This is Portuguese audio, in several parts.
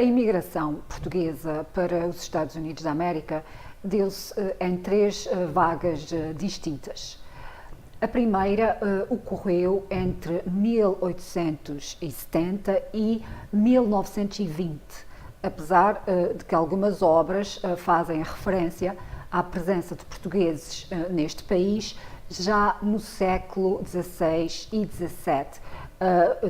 A imigração portuguesa para os Estados Unidos da América deu-se em três vagas distintas. A primeira ocorreu entre 1870 e 1920, apesar de que algumas obras fazem referência à presença de portugueses neste país já no século XVI e XVII,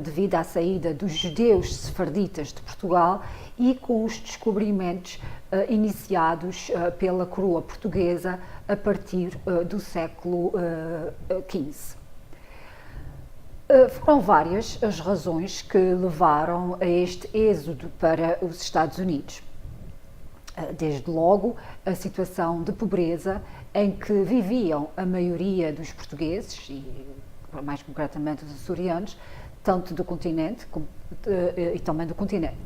devido à saída dos judeus sefarditas de Portugal e com os descobrimentos iniciados pela coroa portuguesa a partir do século XV. Foram várias as razões que levaram a este êxodo para os Estados Unidos. Desde logo, a situação de pobreza em que viviam a maioria dos portugueses, e mais concretamente os açorianos, tanto do continente e também do continente.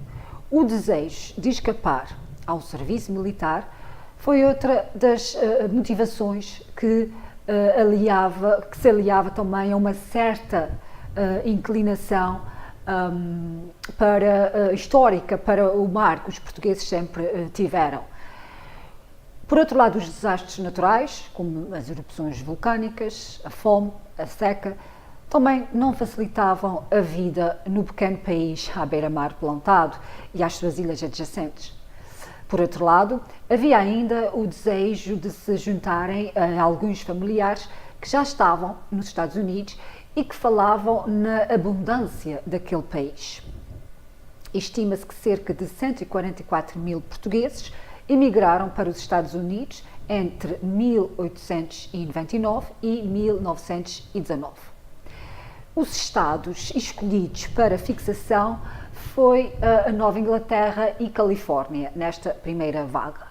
O desejo de escapar ao serviço militar foi outra das motivações que se aliava também a uma certa inclinação histórica para o mar que os portugueses sempre tiveram. Por outro lado, os desastres naturais, como as erupções vulcânicas, a fome, a seca, também não facilitavam a vida no pequeno país à beira-mar plantado e às suas ilhas adjacentes. Por outro lado, havia ainda o desejo de se juntarem a alguns familiares que já estavam nos Estados Unidos e que falavam na abundância daquele país. Estima-se que cerca de 144 mil portugueses emigraram para os Estados Unidos entre 1899 e 1919. Os estados escolhidos para fixação foi a Nova Inglaterra e Califórnia, nesta primeira vaga.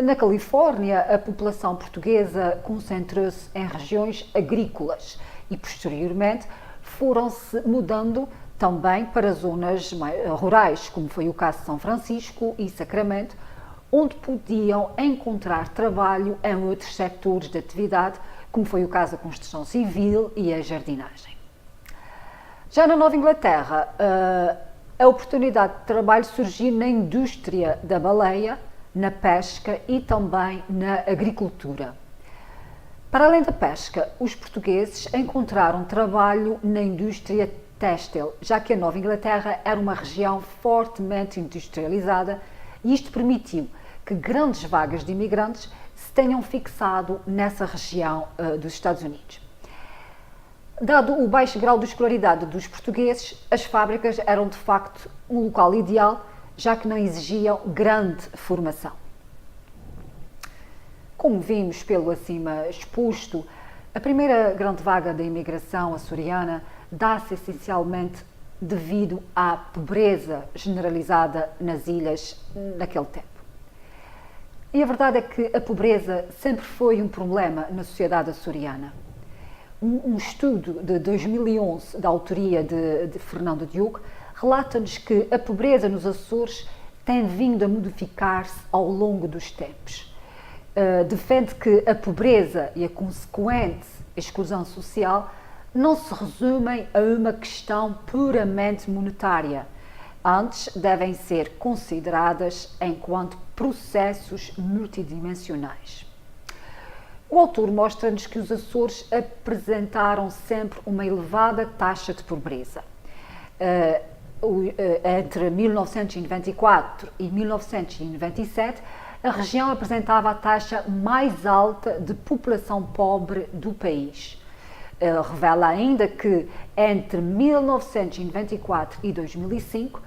Na Califórnia, a população portuguesa concentrou-se em regiões agrícolas e, posteriormente, foram-se mudando também para zonas rurais, como foi o caso de São Francisco e Sacramento, onde podiam encontrar trabalho em outros setores de atividade, como foi o caso da construção civil e a jardinagem. Já na Nova Inglaterra, a oportunidade de trabalho surgiu na indústria da baleia, na pesca e também na agricultura. Para além da pesca, os portugueses encontraram trabalho na indústria têxtil, já que a Nova Inglaterra era uma região fortemente industrializada e isto permitiu que grandes vagas de imigrantes se tenham fixado nessa região dos Estados Unidos. Dado o baixo grau de escolaridade dos portugueses, as fábricas eram de facto um local ideal, já que não exigiam grande formação. Como vimos pelo acima exposto, a primeira grande vaga da imigração açoriana dá-se essencialmente devido à pobreza generalizada nas ilhas naquele tempo. E a verdade é que a pobreza sempre foi um problema na sociedade açoriana. Um estudo de 2011, da autoria de Fernando Diogo, relata-nos que a pobreza nos Açores tem vindo a modificar-se ao longo dos tempos. Defende que a pobreza e a consequente exclusão social não se resumem a uma questão puramente monetária. Antes, devem ser consideradas enquanto processos multidimensionais. O autor mostra-nos que os Açores apresentaram sempre uma elevada taxa de pobreza. Entre 1994 e 1997, a região apresentava a taxa mais alta de população pobre do país. Revela ainda que entre 1994 e 2005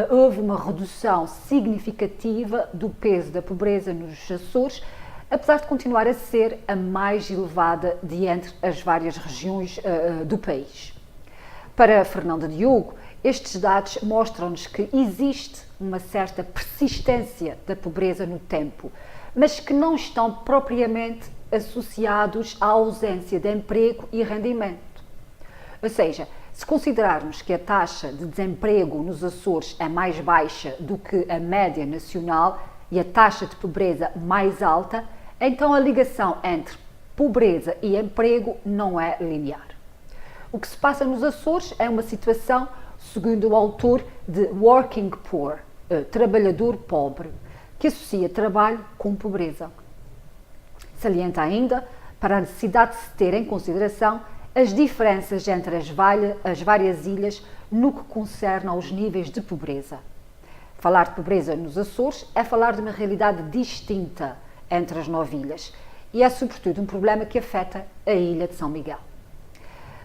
houve uma redução significativa do peso da pobreza nos Açores, apesar de continuar a ser a mais elevada de entre as várias regiões do país. Para Fernando Diogo, estes dados mostram-nos que existe uma certa persistência da pobreza no tempo, mas que não estão propriamente associados à ausência de emprego e rendimento. Ou seja, se considerarmos que a taxa de desemprego nos Açores é mais baixa do que a média nacional e a taxa de pobreza mais alta, então a ligação entre pobreza e emprego não é linear. O que se passa nos Açores é uma situação, segundo o autor, de working poor, trabalhador pobre, que associa trabalho com pobreza. Salienta ainda para a necessidade de se ter em consideração as diferenças entre as várias ilhas no que concerne aos níveis de pobreza. Falar de pobreza nos Açores é falar de uma realidade distinta entre as 9 ilhas e é sobretudo um problema que afeta a ilha de São Miguel.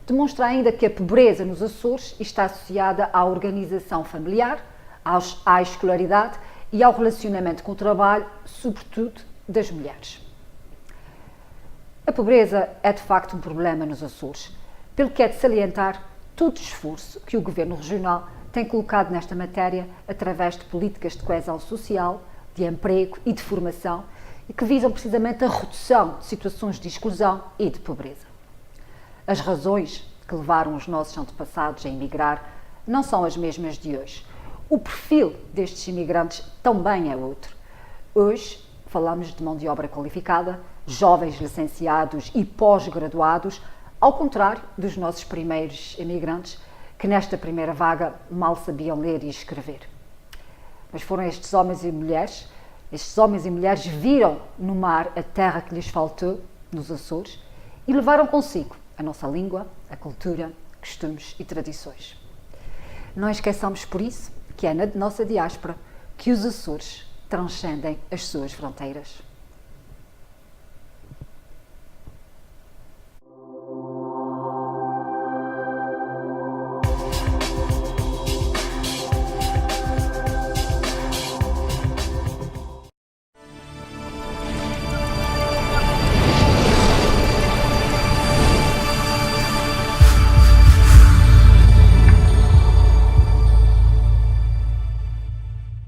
Demonstra ainda que a pobreza nos Açores está associada à organização familiar, à escolaridade e ao relacionamento com o trabalho, sobretudo das mulheres. A pobreza é de facto um problema nos Açores, pelo que é de salientar todo o esforço que o Governo Regional tem colocado nesta matéria através de políticas de coesão social, de emprego e de formação e que visam precisamente a redução de situações de exclusão e de pobreza. As razões que levaram os nossos antepassados a emigrar não são as mesmas de hoje. O perfil destes imigrantes também é outro. Hoje falamos de mão de obra qualificada, jovens licenciados e pós-graduados, ao contrário dos nossos primeiros imigrantes, que nesta primeira vaga mal sabiam ler e escrever. Mas foram estes homens e mulheres viram no mar a terra que lhes faltou, nos Açores, e levaram consigo a nossa língua, a cultura, costumes e tradições. Não esqueçamos, por isso, que é na nossa diáspora que os Açores transcendem as suas fronteiras.